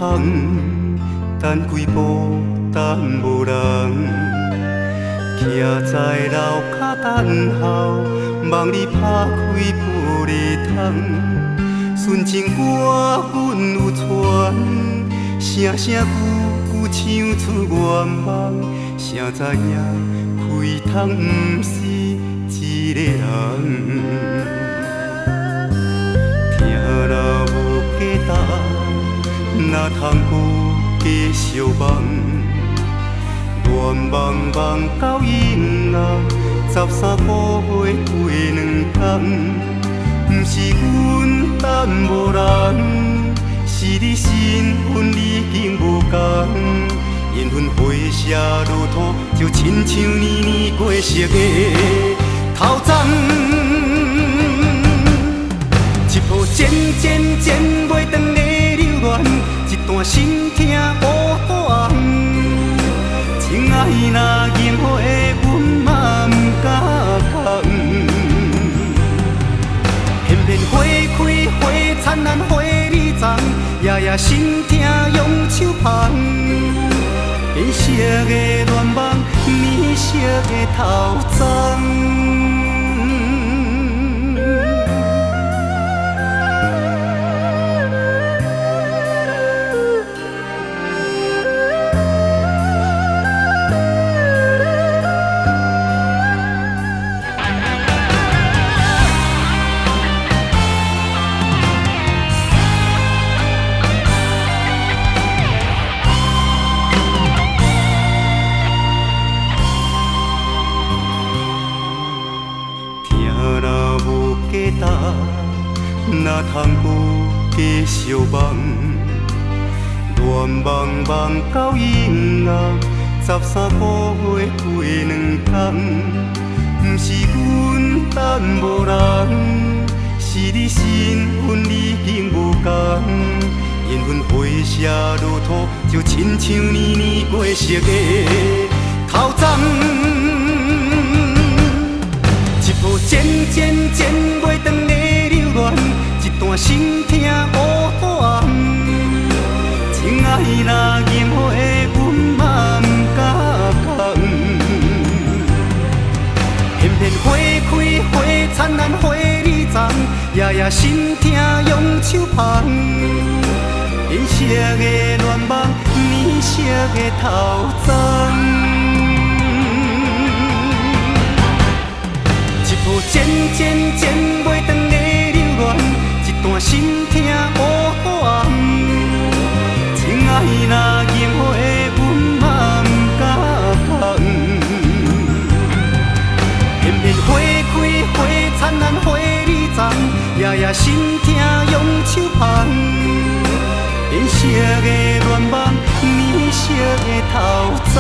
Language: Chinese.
空，等几步等无人，徛在楼骹等候，望你拍开玻璃窗，纯情歌阮有传，声声句句唱出愿望，谁知影开窗不是一个人。若无价值，哪通搁继续梦？愿望梦到永远，13个月过2天，不是阮等无人，是你身份已经无同。缘分回写如土，就亲像年年过熟的头鬃。一步渐渐袂长的留恋，一段心痛乌暗。情爱若淹火，阮嘛不敢讲。偏偏花开花灿烂花里丛，夜夜心痛用手捧。变色的恋梦，年色的头鬃。哪通搁继续梦？愿望梦到永远，13个月过2天，不是阮等无人，是你身份已经无同。缘分回写如土，就亲像年年过熟的头鬃。一步渐渐袂长的留恋，一段心痛乌暗。情爱若淹火，阮嘛不敢讲。偏偏花开花灿烂花里丛，夜夜心痛用手捧。变色的恋梦，年色的头鬃。渐渐袂长的留恋，一段心痛乌暗。情爱若淹火，阮嘛不敢讲。偏偏花开花灿烂花里丛，夜夜心痛用手捧。变色的恋梦，年色的头鬃。